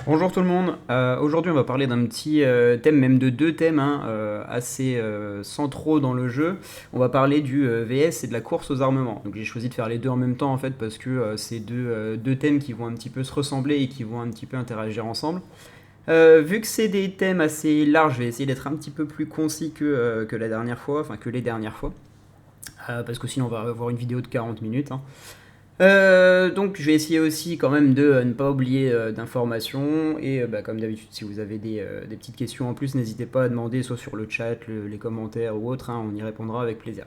Bonjour tout le monde. Aujourd'hui on va parler d'un petit thème, même de deux thèmes assez centraux dans le jeu. On va parler du VS et de la course aux armements. Donc j'ai choisi de faire les deux en même temps en fait parce que c'est deux thèmes qui vont un petit peu se ressembler et qui vont un petit peu interagir ensemble. Vu que c'est des thèmes assez larges, je vais essayer d'être un petit peu plus concis que la dernière fois, enfin que les dernières fois. Parce que sinon on va avoir une vidéo de 40 minutes, hein. Donc je vais essayer aussi quand même de ne pas oublier d'informations et comme d'habitude si vous avez des petites questions en plus n'hésitez pas à demander soit sur le chat, les commentaires ou autre, hein, on y répondra avec plaisir.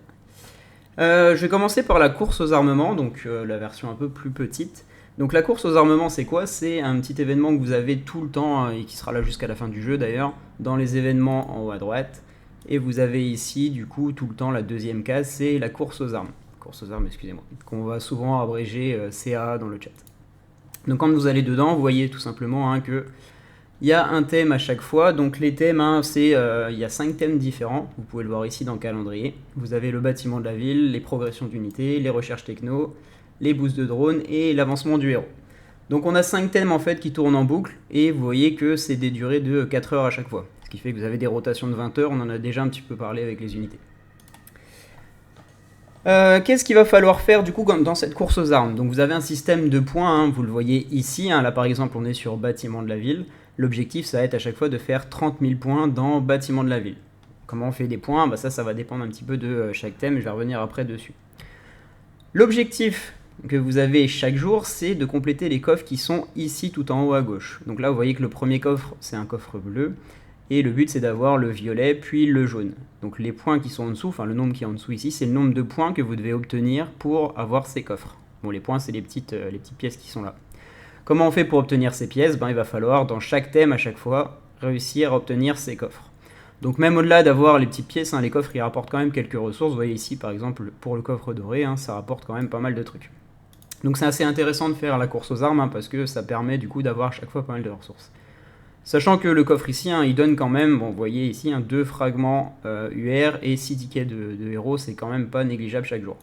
Je vais commencer par la course aux armements, donc la version un peu plus petite. Donc la course aux armements c'est quoi? C'est un petit événement que vous avez tout le temps et qui sera là jusqu'à la fin du jeu d'ailleurs, dans les événements en haut à droite. Et vous avez ici du coup tout le temps la deuxième case, c'est la course aux armes. Course aux armes, excusez-moi, qu'on va souvent abréger CA dans le chat. Donc quand vous allez dedans, vous voyez tout simplement que il y a un thème à chaque fois. Donc les thèmes, il y a 5 thèmes différents. Vous pouvez le voir ici dans le calendrier. Vous avez le bâtiment de la ville, les progressions d'unités, les recherches techno, les boosts de drones et l'avancement du héros. Donc on a 5 thèmes en fait qui tournent en boucle et vous voyez que c'est des durées de 4 heures à chaque fois. Ce qui fait que vous avez des rotations de 20 heures, on en a déjà un petit peu parlé avec les unités. Qu'est-ce qu'il va falloir faire du coup dans cette course aux armes? Donc vous avez un système de points, hein, vous le voyez ici, hein, là par exemple on est sur bâtiment de la ville. L'objectif ça va être à chaque fois de faire 30 000 points dans bâtiment de la ville. Comment on fait des points? Ça va dépendre un petit peu de chaque thème, je vais revenir après dessus. L'objectif que vous avez chaque jour, c'est de compléter les coffres qui sont ici tout en haut à gauche. Donc là vous voyez que le premier coffre c'est un coffre bleu. Et le but c'est d'avoir le violet puis le jaune. Donc les points qui sont en dessous, enfin le nombre qui est en dessous ici, c'est le nombre de points que vous devez obtenir pour avoir ces coffres. Bon, les points c'est les petites pièces qui sont là. Comment on fait pour obtenir ces pièces? Il va falloir dans chaque thème à chaque fois réussir à obtenir ces coffres. Donc même au-delà d'avoir les petites pièces, les coffres ils rapportent quand même quelques ressources. Vous voyez ici par exemple pour le coffre doré, ça rapporte quand même pas mal de trucs. Donc c'est assez intéressant de faire la course aux armes parce que ça permet du coup d'avoir à chaque fois pas mal de ressources. Sachant que le coffre ici, il donne quand même, bon, vous voyez ici, 2 fragments UR et 6 tickets de héros, c'est quand même pas négligeable chaque jour.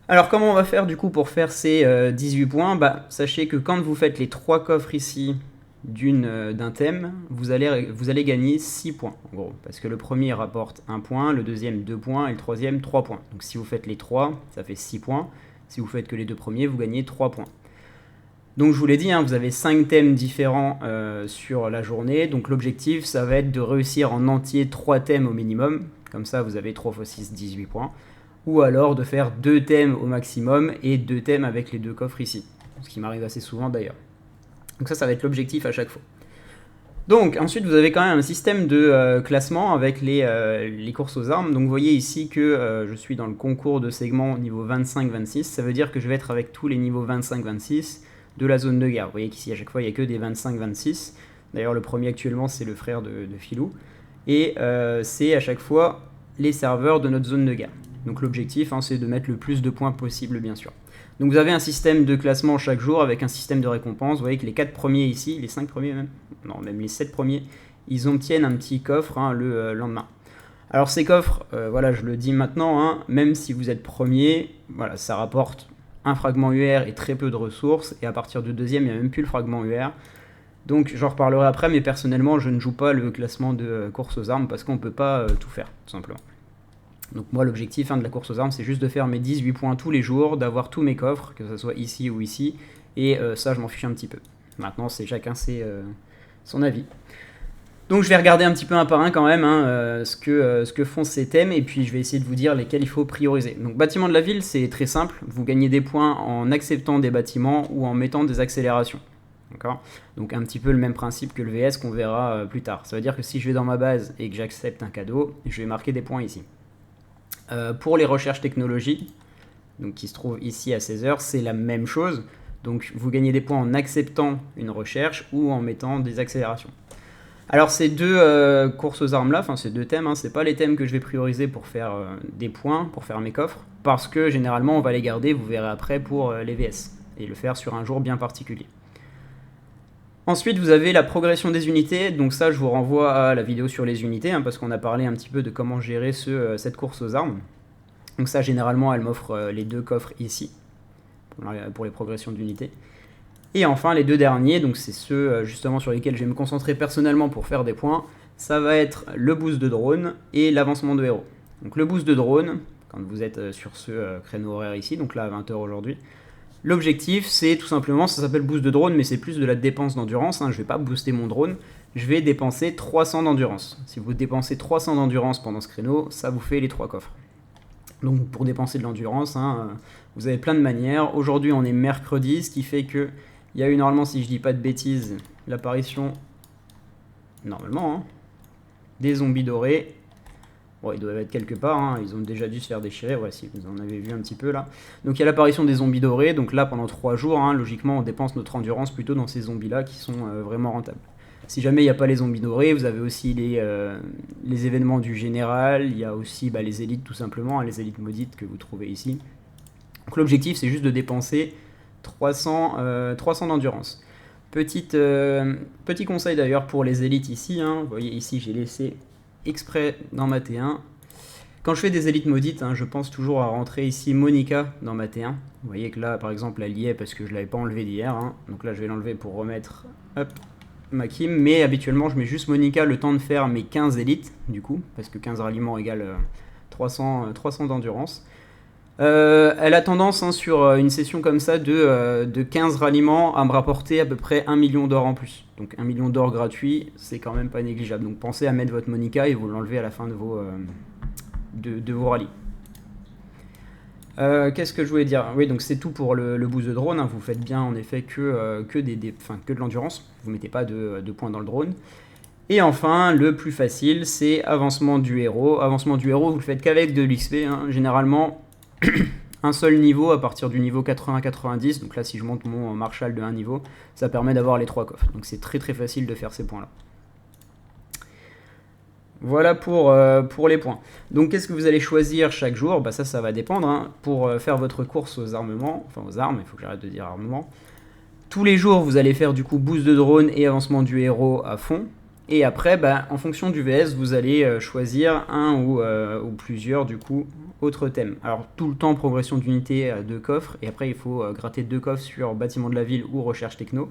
Alors comment on va faire du coup pour faire ces 18 points? Sachez que quand vous faites les 3 coffres ici d'un thème, vous allez gagner 6 points en gros. Parce que le premier rapporte 1 point, le deuxième 2 points et le troisième 3 points. Donc si vous faites les 3, ça fait 6 points. Si vous faites que les 2 premiers, vous gagnez 3 points. Donc je vous l'ai dit, vous avez 5 thèmes différents sur la journée. Donc l'objectif, ça va être de réussir en entier 3 thèmes au minimum. Comme ça, vous avez 3 x 6, 18 points. Ou alors de faire 2 thèmes au maximum et 2 thèmes avec les 2 coffres ici. Ce qui m'arrive assez souvent d'ailleurs. Donc ça va être l'objectif à chaque fois. Donc ensuite, vous avez quand même un système de classement avec les courses aux armes. Donc vous voyez ici que je suis dans le concours de segment niveau 25-26. Ça veut dire que je vais être avec tous les niveaux 25-26 de la zone de guerre. Vous voyez qu'ici à chaque fois il n'y a que des 25-26. D'ailleurs le premier actuellement c'est le frère de Philou. Et c'est à chaque fois les serveurs de notre zone de guerre. Donc l'objectif c'est de mettre le plus de points possible bien sûr. Donc vous avez un système de classement chaque jour avec un système de récompense. Vous voyez que les 4 premiers ici, les 5 premiers même, non même les 7 premiers, ils obtiennent un petit coffre le lendemain. Alors ces coffres, voilà je le dis maintenant, même si vous êtes premier, voilà, ça rapporte un fragment UR et très peu de ressources, et à partir du deuxième, il n'y a même plus le fragment UR. Donc j'en reparlerai après, mais personnellement, je ne joue pas le classement de course aux armes parce qu'on ne peut pas tout faire, tout simplement. Donc moi, l'objectif de la course aux armes, c'est juste de faire mes 18 points tous les jours, d'avoir tous mes coffres, que ce soit ici ou ici, et ça, je m'en fiche un petit peu. Maintenant, c'est chacun son avis. Donc je vais regarder un petit peu un par un quand même ce que font ces thèmes et puis je vais essayer de vous dire lesquels il faut prioriser. Donc bâtiment de la ville, c'est très simple, vous gagnez des points en acceptant des bâtiments ou en mettant des accélérations. D'accord? Donc un petit peu le même principe que le VS qu'on verra plus tard. Ça veut dire que si je vais dans ma base et que j'accepte un cadeau, je vais marquer des points ici. Pour les recherches technologiques, donc qui se trouvent ici à 16h, c'est la même chose. Donc vous gagnez des points en acceptant une recherche ou en mettant des accélérations. Alors ces deux courses aux armes là, enfin ces deux thèmes, c'est pas les thèmes que je vais prioriser pour faire des points, pour faire mes coffres, parce que généralement on va les garder, vous verrez après, pour les VS, et le faire sur un jour bien particulier. Ensuite vous avez la progression des unités, donc ça je vous renvoie à la vidéo sur les unités, parce qu'on a parlé un petit peu de comment gérer cette course aux armes. Donc ça généralement elle m'offre les deux coffres ici, pour les progressions d'unités. Et enfin, les deux derniers, donc c'est ceux justement sur lesquels je vais me concentrer personnellement pour faire des points, ça va être le boost de drone et l'avancement de héros. Donc le boost de drone, quand vous êtes sur ce créneau horaire ici, donc là à 20h aujourd'hui, l'objectif c'est tout simplement, ça s'appelle boost de drone, mais c'est plus de la dépense d'endurance, hein. Je ne vais pas booster mon drone, je vais dépenser 300 d'endurance. Si vous dépensez 300 d'endurance pendant ce créneau, ça vous fait les 3 coffres. Donc pour dépenser de l'endurance, hein, vous avez plein de manières. Aujourd'hui on est mercredi, ce qui fait que il y a eu normalement, si je dis pas de bêtises, l'apparition, normalement, hein, des zombies dorés. Bon, ils doivent être quelque part, hein, ils ont déjà dû se faire déchirer, ouais, si vous en avez vu un petit peu là. Donc il y a l'apparition des zombies dorés, donc là pendant 3 jours, hein, logiquement on dépense notre endurance plutôt dans ces zombies là qui sont vraiment rentables. Si jamais il n'y a pas les zombies dorés, vous avez aussi les événements du général, il y a aussi les élites tout simplement, hein, les élites maudites que vous trouvez ici. Donc l'objectif c'est juste de dépenser 300 d'endurance. Petit conseil d'ailleurs pour les élites ici, hein, vous voyez ici j'ai laissé exprès dans ma T1. Quand je fais des élites maudites, hein, je pense toujours à rentrer ici Monica dans ma T1. Vous voyez que là par exemple elle y est parce que je ne l'avais pas enlevé d'hier, hein. Donc là je vais l'enlever pour remettre ma Kim, mais habituellement je mets juste Monica le temps de faire mes 15 élites du coup, parce que 15 ralliements égale 300 d'endurance. Elle a tendance, hein, sur une session comme ça de 15 ralliements à me rapporter à peu près 1 million d'or en plus. Donc 1 million d'or gratuit, c'est quand même pas négligeable. Donc pensez à mettre votre Monica et vous l'enlevez à la fin de vos rallyes. Qu'est-ce que je voulais dire? Oui, donc c'est tout pour le boost de drone, hein. Vous faites bien en effet que de l'endurance, vous mettez pas de points dans le drone. Et enfin, le plus facile, c'est avancement du héros. Avancement du héros, vous le faites qu'avec de l'XP, hein. Généralement, un seul niveau à partir du niveau 80-90. Donc là, si je monte mon Marshall de 1 niveau, ça permet d'avoir les 3 coffres. Donc c'est très très facile de faire ces points-là. Voilà pour les points. Donc qu'est-ce que vous allez choisir chaque jour? Ça va dépendre, hein. Pour faire votre course aux armements, enfin aux armes, il faut que j'arrête de dire armement. Tous les jours, vous allez faire du coup boost de drone et avancement du héros à fond. Et après, en fonction du VS, vous allez choisir un ou plusieurs du coup autres thèmes. Alors tout le temps progression d'unité à 2 coffres, et après il faut gratter 2 coffres sur bâtiment de la ville ou recherche techno.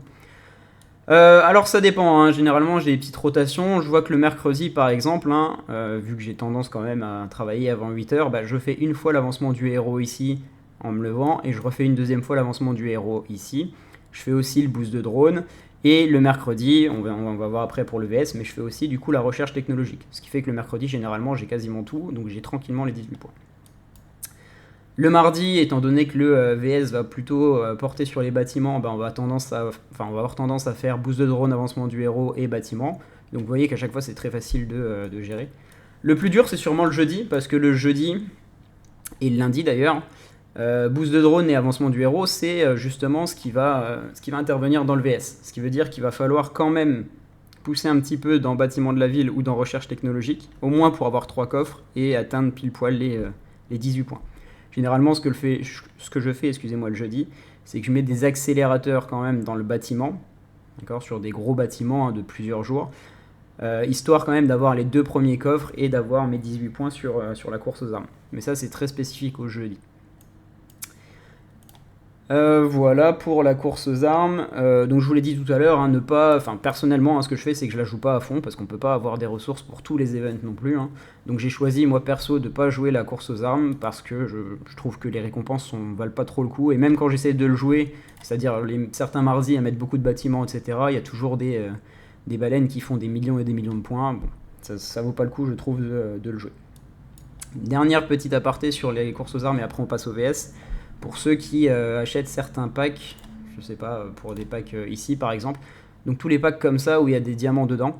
Alors ça dépend, hein. Généralement j'ai des petites rotations. Je vois que le mercredi par exemple, hein, vu que j'ai tendance quand même à travailler avant 8h, je fais une fois l'avancement du héros ici en me levant, et je refais une deuxième fois l'avancement du héros ici. Je fais aussi le boost de drone. Et le mercredi, on va voir après pour le VS, mais je fais aussi du coup la recherche technologique. Ce qui fait que le mercredi, généralement, j'ai quasiment tout, donc j'ai tranquillement les 18 points. Le mardi, étant donné que le VS va plutôt porter sur les bâtiments, on va avoir tendance à faire boost de drone, avancement du héros et bâtiment. Donc vous voyez qu'à chaque fois, c'est très facile de gérer. Le plus dur, c'est sûrement le jeudi, parce que le jeudi, et le lundi d'ailleurs, boost de drone et avancement du héros, c'est justement ce qui va intervenir dans le VS. Ce qui veut dire qu'il va falloir quand même pousser un petit peu dans bâtiment de la ville ou dans recherche technologique, au moins pour avoir 3 coffres et atteindre pile poil les 18 points. Généralement, ce que je fais, le jeudi, c'est que je mets des accélérateurs quand même dans le bâtiment, d'accord, sur des gros bâtiments, hein, de plusieurs jours, histoire quand même d'avoir les 2 premiers coffres et d'avoir mes 18 points sur la course aux armes. Mais ça, c'est très spécifique au jeudi. Voilà pour la course aux armes. Donc je vous l'ai dit tout à l'heure, hein, personnellement, hein, ce que je fais, c'est que je la joue pas à fond parce qu'on peut pas avoir des ressources pour tous les events non plus, hein. Donc j'ai choisi moi perso de pas jouer la course aux armes parce que je trouve que les récompenses valent pas trop le coup, et même quand j'essaie de le jouer, c'est-à-dire certains mardis à mettre beaucoup de bâtiments, etc., il y a toujours des baleines qui font des millions et des millions de points. Bon, ça vaut pas le coup, je trouve, de le jouer. Dernière petite aparté sur les courses aux armes et après on passe au VS. Pour ceux qui achètent certains packs, je sais pas, pour des packs ici par exemple, donc tous les packs comme ça où il y a des diamants dedans,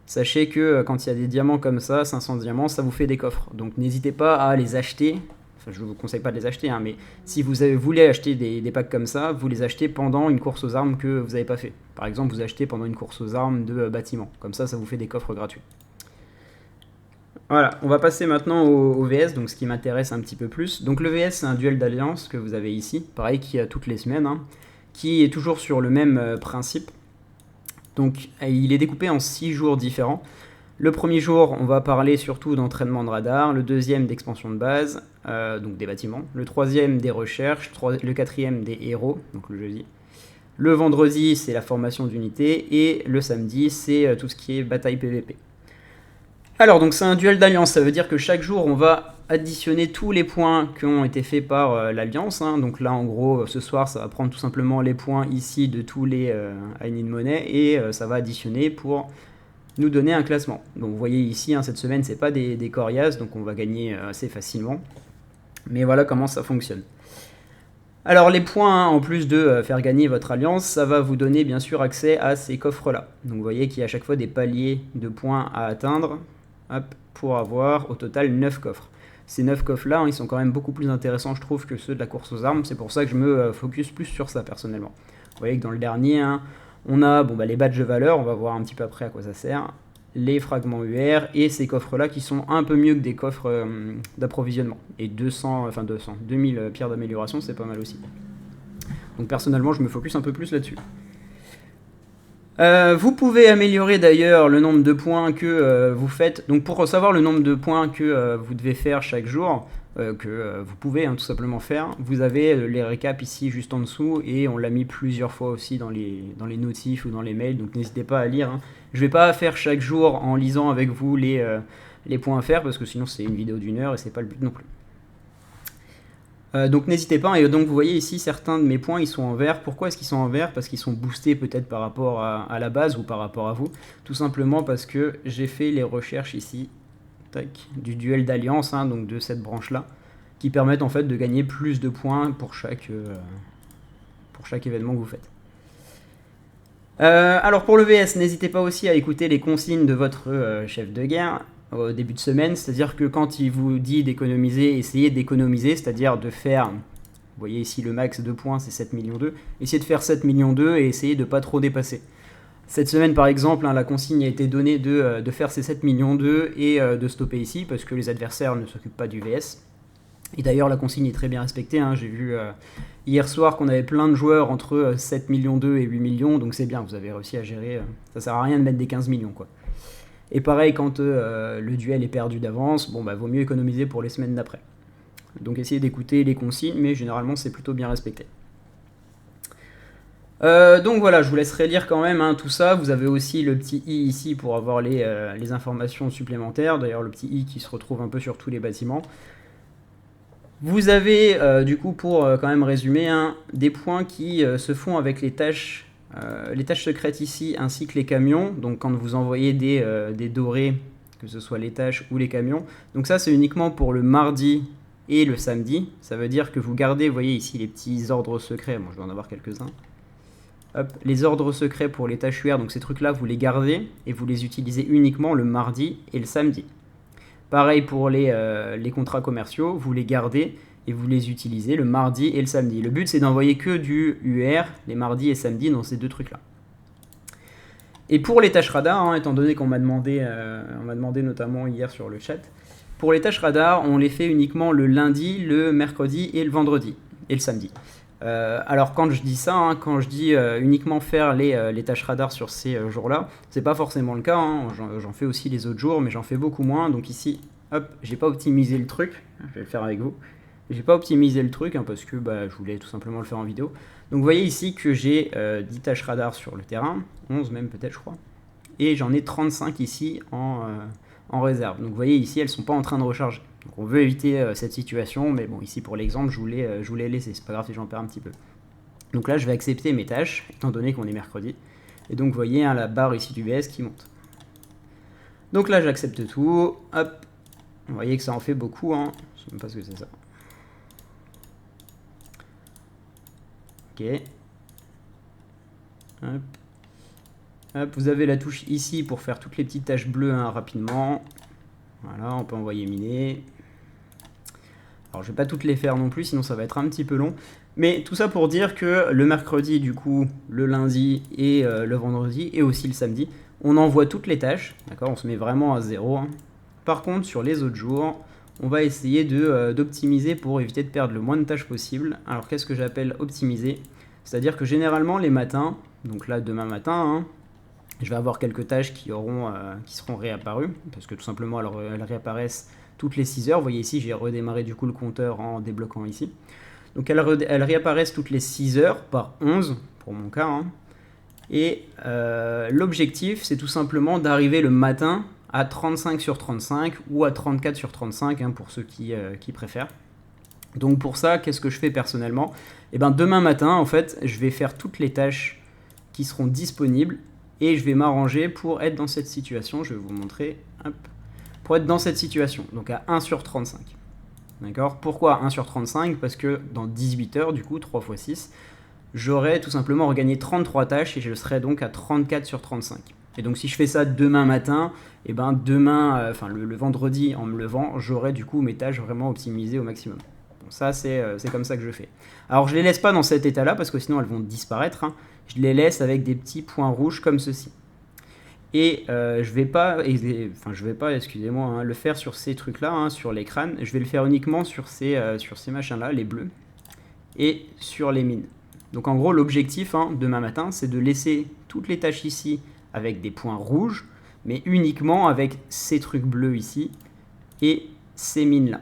sachez que quand il y a des diamants comme ça, 500 diamants, ça vous fait des coffres. Donc n'hésitez pas à les acheter, enfin je ne vous conseille pas de les acheter, hein, mais si vous voulez acheter des packs comme ça, vous les achetez pendant une course aux armes que vous n'avez pas fait. Par exemple, vous achetez pendant une course aux armes de bâtiment, comme ça vous fait des coffres gratuits. Voilà, on va passer maintenant au VS, donc ce qui m'intéresse un petit peu plus. Donc le VS, c'est un duel d'alliance que vous avez ici, pareil qu'il y a toutes les semaines, hein, qui est toujours sur le même principe. Donc il est découpé en 6 jours différents. Le premier jour, on va parler surtout d'entraînement de radar, le deuxième d'expansion de base, donc des bâtiments, le troisième des recherches, le quatrième des héros, donc le jeudi, Le vendredi, c'est la formation d'unité, et le samedi, c'est tout ce qui est bataille PVP. Alors, donc c'est un duel d'alliance, ça veut dire que chaque jour, on va additionner tous les points qui ont été faits par l'alliance. Donc là, en gros, ce soir, ça va prendre tout simplement les points ici de tous les I Need Money, et ça va additionner pour nous donner un classement. Donc vous voyez ici, cette semaine, c'est pas des coriaces, donc on va gagner assez facilement. Mais voilà comment ça fonctionne. Alors les points, en plus de faire gagner votre alliance, ça va vous donner bien sûr accès à ces coffres-là. Donc vous voyez qu'il y a à chaque fois des paliers de points à atteindre, hop, pour avoir au total 9 coffres. Ces 9 coffres-là, ils sont quand même beaucoup plus intéressants, je trouve, que ceux de la course aux armes. C'est pour ça que je me focus plus sur ça, personnellement. Vous voyez que dans le dernier, on a les badges de valeur, on va voir un petit peu après à quoi ça sert, les fragments UR et ces coffres-là qui sont un peu mieux que des coffres d'approvisionnement. Et 2000 pierres d'amélioration, c'est pas mal aussi. Donc personnellement, je me focus un peu plus là-dessus. Vous pouvez améliorer d'ailleurs le nombre de points que vous faites. Donc pour savoir le nombre de points que vous devez faire chaque jour, que vous pouvez tout simplement faire, vous avez les récaps ici juste en dessous, et on l'a mis plusieurs fois aussi dans les notifs ou dans les mails, donc n'hésitez pas à lire. Je vais pas faire chaque jour en lisant avec vous les points à faire, parce que sinon c'est une vidéo d'1 heure et c'est pas le but non plus. Donc n'hésitez pas, et donc vous voyez ici certains de mes points ils sont en vert. Pourquoi est-ce qu'ils sont en vert? Parce qu'ils sont boostés peut-être par rapport à la base ou par rapport à vous. Tout simplement parce que j'ai fait les recherches ici, tac, du duel d'alliance, donc de cette branche là, qui permettent en fait de gagner plus de points pour chaque événement que vous faites. Alors pour le VS, n'hésitez pas aussi à écouter les consignes de votre chef de guerre au début de semaine, c'est-à-dire que quand il vous dit d'économiser, essayez d'économiser, c'est-à-dire de faire, vous voyez ici le max de points c'est 7 millions 2, essayez de faire 7 millions 2 et essayez de pas trop dépasser. Cette semaine par exemple, la consigne a été donnée de faire ces 7 millions 2 et de stopper ici parce que les adversaires ne s'occupent pas du VS. Et d'ailleurs la consigne est très bien respectée, j'ai vu hier soir qu'on avait plein de joueurs entre 7 millions 2 et 8 millions, donc c'est bien, vous avez réussi à gérer, ça sert à rien de mettre des 15 millions quoi. Et pareil, quand le duel est perdu d'avance, vaut mieux économiser pour les semaines d'après. Donc essayez d'écouter les consignes, mais généralement c'est plutôt bien respecté. Donc voilà, je vous laisserai lire quand même tout ça. Vous avez aussi le petit i ici pour avoir les informations supplémentaires. D'ailleurs le petit i qui se retrouve un peu sur tous les bâtiments. Vous avez du coup, pour quand même résumer, des points qui se font avec les tâches secrètes ici, ainsi que les camions. Donc quand vous envoyez des dorés, que ce soit les tâches ou les camions. Donc ça c'est uniquement pour le mardi et le samedi. Ça veut dire que vous gardez, vous voyez ici les petits ordres secrets. Moi je vais en avoir quelques-uns. Hop, les ordres secrets pour les tâches UR, donc ces trucs-là, vous les gardez et vous les utilisez uniquement le mardi et le samedi. Pareil pour les contrats commerciaux, vous les gardez et vous les utilisez le mardi et le samedi. Le but, c'est d'envoyer que du UR les mardis et samedis dans ces deux trucs-là. Et pour les tâches radar, étant donné qu'on m'a demandé notamment hier sur le chat, pour les tâches radar, on les fait uniquement le lundi, le mercredi et le vendredi, et le samedi. Alors quand je dis ça, quand je dis uniquement faire les tâches radar sur ces jours-là, c'est pas forcément le cas, j'en fais aussi les autres jours, mais j'en fais beaucoup moins. Donc ici, hop, j'ai pas optimisé le truc, je vais le faire avec vous. J'ai pas optimisé le truc parce que je voulais tout simplement le faire en vidéo. Donc vous voyez ici que j'ai 10 tâches radar sur le terrain, 11 même peut-être je crois, et j'en ai 35 ici en réserve. Donc vous voyez ici, elles sont pas en train de recharger. Donc on veut éviter cette situation, mais bon, ici pour l'exemple, je voulais laisser, c'est pas grave si j'en perds un petit peu. Donc là, je vais accepter mes tâches, étant donné qu'on est mercredi. Et donc vous voyez la barre ici du VS qui monte. Donc là, j'accepte tout, hop, vous voyez que ça en fait beaucoup, je sais même pas ce que c'est ça. Ok. Hop. Hop, vous avez la touche ici pour faire toutes les petites taches bleues rapidement. Voilà, on peut envoyer miner. Alors je vais pas toutes les faire non plus, sinon ça va être un petit peu long. Mais tout ça pour dire que le mercredi, du coup, le lundi et le vendredi, et aussi le samedi, on envoie toutes les tâches. D'accord, on se met vraiment à 0. Par contre, sur les autres jours, on va essayer d'optimiser pour éviter de perdre le moins de tâches possible. Alors qu'est-ce que j'appelle optimiser? C'est-à-dire que généralement les matins, donc là demain matin, je vais avoir quelques tâches qui seront réapparues, parce que tout simplement elles réapparaissent toutes les 6 heures. Vous voyez ici, j'ai redémarré du coup le compteur en débloquant ici. Donc elles réapparaissent toutes les 6 heures par 11, pour mon cas. Hein. Et l'objectif, c'est tout simplement d'arriver le matin à 35 sur 35 ou à 34 sur 35 hein, pour ceux qui préfèrent. Donc pour ça, qu'est-ce que je fais personnellement? Eh ben, demain matin, en fait, je vais faire toutes les tâches qui seront disponibles et je vais m'arranger pour être dans cette situation. Je vais vous montrer, hop, pour être dans cette situation, donc à 1 sur 35. D'accord? Pourquoi 1 sur 35? Parce que dans 18 heures, du coup, 3 x 6, j'aurai tout simplement regagné 33 tâches et je serai donc à 34 sur 35. Et donc si je fais ça demain matin, et ben demain, enfin le vendredi en me levant, j'aurai du coup mes tâches vraiment optimisées au maximum. Bon, ça c'est comme ça que je fais. Alors je les laisse pas dans cet état-là parce que sinon elles vont disparaître. Hein. Je les laisse avec des petits points rouges comme ceci. Et je vais pas, excusez-moi, hein, le faire sur ces trucs-là, hein, sur l'écran. Je vais le faire uniquement sur ces machins-là, les bleus, et sur les mines. Donc en gros, l'objectif hein, demain matin, c'est de laisser toutes les tâches ici avec des points rouges, mais uniquement avec ces trucs bleus ici et ces mines-là.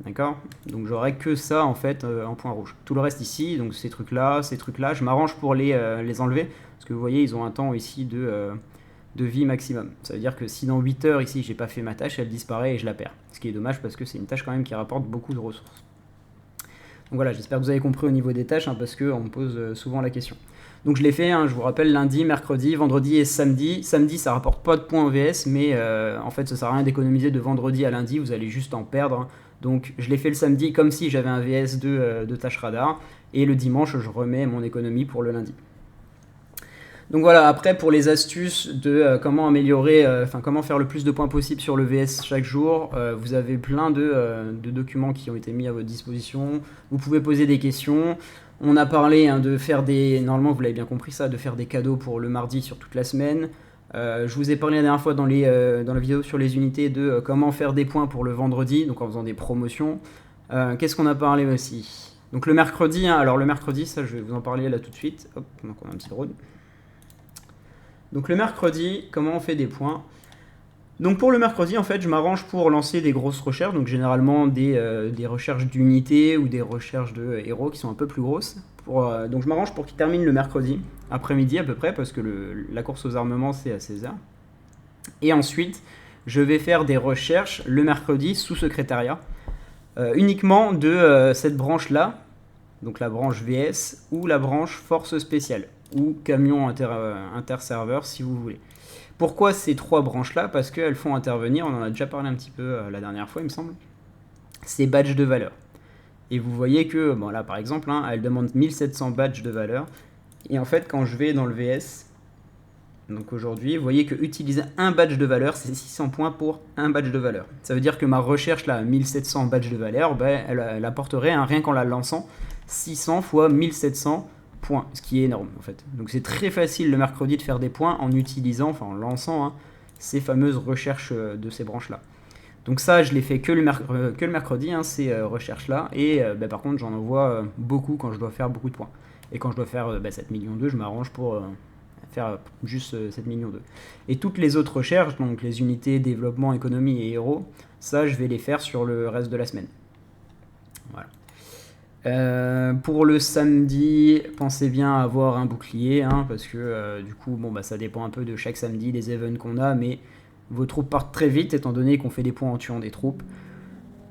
D'accord? Donc j'aurai que ça en fait en point rouge. Tout le reste ici, donc ces trucs-là, je m'arrange pour les enlever, parce que vous voyez, ils ont un temps ici de vie maximum. Ça veut dire que si dans 8 heures ici, j'ai pas fait ma tâche, elle disparaît et je la perds. Ce qui est dommage parce que c'est une tâche quand même qui rapporte beaucoup de ressources. Donc voilà, j'espère que vous avez compris au niveau des tâches, hein, parce qu'on me pose souvent la question. Donc je l'ai fait, hein, je vous rappelle, lundi, mercredi, vendredi et samedi. Samedi, ça rapporte pas de points en VS, mais en fait, ça sert à rien d'économiser de vendredi à lundi, vous allez juste en perdre. Hein. Donc je l'ai fait le samedi comme si j'avais un VS de tâches radar, et le dimanche, je remets mon économie pour le lundi. Donc voilà, après pour les astuces de comment améliorer, comment faire le plus de points possible sur le VS chaque jour, vous avez plein de documents qui ont été mis à votre disposition. Vous pouvez poser des questions. On a parlé hein, de faire normalement vous l'avez bien compris ça, de faire des cadeaux pour le mardi sur toute la semaine. Je vous ai parlé la dernière fois dans la vidéo sur les unités de comment faire des points pour le vendredi, donc en faisant des promotions. Qu'est-ce qu'on a parlé aussi? Donc le mercredi, hein, alors le mercredi, ça je vais vous en parler là tout de suite. Hop, donc on a un petit drone. Donc le mercredi, comment on fait des points? Donc pour le mercredi, en fait, je m'arrange pour lancer des grosses recherches, donc généralement des recherches d'unités ou des recherches de héros qui sont un peu plus grosses. Donc je m'arrange pour qu'ils terminent le mercredi, après-midi à peu près, parce que la course aux armements c'est à 16h. Et ensuite, je vais faire des recherches le mercredi sous secrétariat, uniquement de cette branche-là, donc la branche VS ou la branche force spéciale, ou camion interserveur si vous voulez. Pourquoi ces trois branches-là? Parce qu'elles font intervenir, on en a déjà parlé un petit peu la dernière fois il me semble, ces badges de valeur. Et vous voyez que, bon là par exemple, hein, elle demande 1700 badges de valeur, et en fait quand je vais dans le VS, donc aujourd'hui, vous voyez que utiliser un badge de valeur, c'est 600 points pour un badge de valeur. Ça veut dire que ma recherche là, 1700 badges de valeur, ben, elle apporterait, hein, rien qu'en la lançant, 600 fois 1700 points, ce qui est énorme en fait. Donc c'est très facile le mercredi de faire des points en utilisant, enfin en lançant hein, ces fameuses recherches de ces branches-là. Donc ça, je l'ai fait que le mercredi, hein, ces recherches-là, et par contre j'en envoie beaucoup quand je dois faire beaucoup de points. Et quand je dois faire 7 millions 2, je m'arrange pour faire juste 7 millions 2. Et toutes les autres recherches, donc les unités, développement, économie et héros, ça je vais les faire sur le reste de la semaine. Voilà. Pour le samedi, pensez bien à avoir un bouclier, hein, parce que du coup, bon, ça dépend un peu de chaque samedi, des events qu'on a, mais vos troupes partent très vite, étant donné qu'on fait des points en tuant des troupes.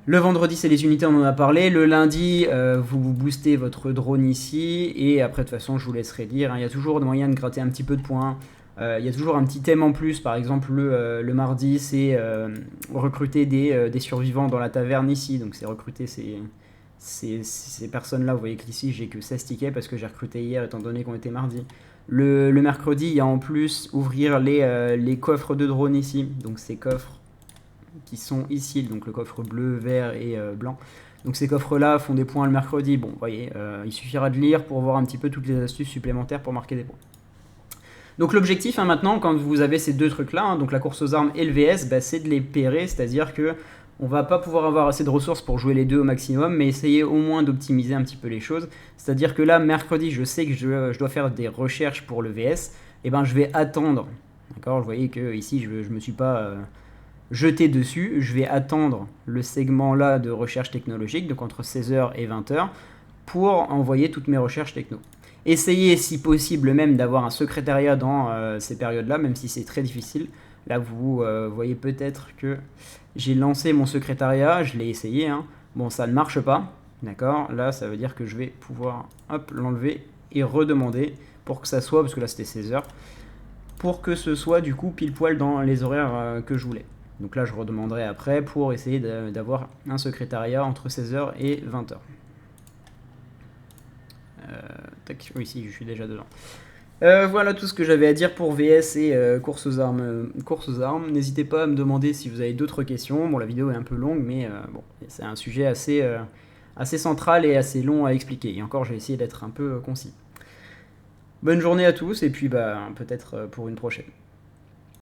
Le vendredi, c'est les unités, on en a parlé. Le lundi, vous boostez votre drone ici, et après, de toute façon, je vous laisserai dire, hein, il y a toujours moyen de gratter un petit peu de points. Il y a toujours un petit thème en plus, par exemple, le mardi, c'est recruter des survivants dans la taverne ici, donc c'est recruter ces personnes-là. Vous voyez qu'ici, j'ai que 16 tickets parce que j'ai recruté hier, étant donné qu'on était mardi. Le mercredi, il y a en plus ouvrir les coffres de drone ici, donc ces coffres qui sont ici, donc le coffre bleu, vert et blanc. Donc ces coffres-là font des points le mercredi. Bon, vous voyez, il suffira de lire pour voir un petit peu toutes les astuces supplémentaires pour marquer des points. Donc l'objectif hein, maintenant, quand vous avez ces deux trucs-là, hein, donc la course aux armes et le VS, c'est de les pairer, c'est-à-dire que on va pas pouvoir avoir assez de ressources pour jouer les deux au maximum, mais essayer au moins d'optimiser un petit peu les choses. C'est-à-dire que là, mercredi, je sais que je dois faire des recherches pour le VS, et je vais attendre. D'accord, vous voyez que ici, je me suis pas jeté dessus, je vais attendre le segment là de recherche technologique, donc entre 16h et 20h, pour envoyer toutes mes recherches techno. Essayez si possible même d'avoir un secrétariat dans ces périodes-là, même si c'est très difficile. Là, vous voyez peut-être que j'ai lancé mon secrétariat, je l'ai essayé. Hein. Bon, ça ne marche pas, d'accord. Là, ça veut dire que je vais pouvoir l'enlever et redemander pour que ça soit, parce que là c'était 16 heures, pour que ce soit du coup pile poil dans les horaires que je voulais. Donc là, je redemanderai après pour essayer d'avoir un secrétariat entre 16h et 20h. Tac, oui, si, je suis déjà dedans. Voilà tout ce que j'avais à dire pour VS et course aux armes. N'hésitez pas à me demander si vous avez d'autres questions. Bon, la vidéo est un peu longue, mais bon, c'est un sujet assez central et assez long à expliquer. Et encore, j'ai essayé d'être un peu concis. Bonne journée à tous, et puis peut-être pour une prochaine.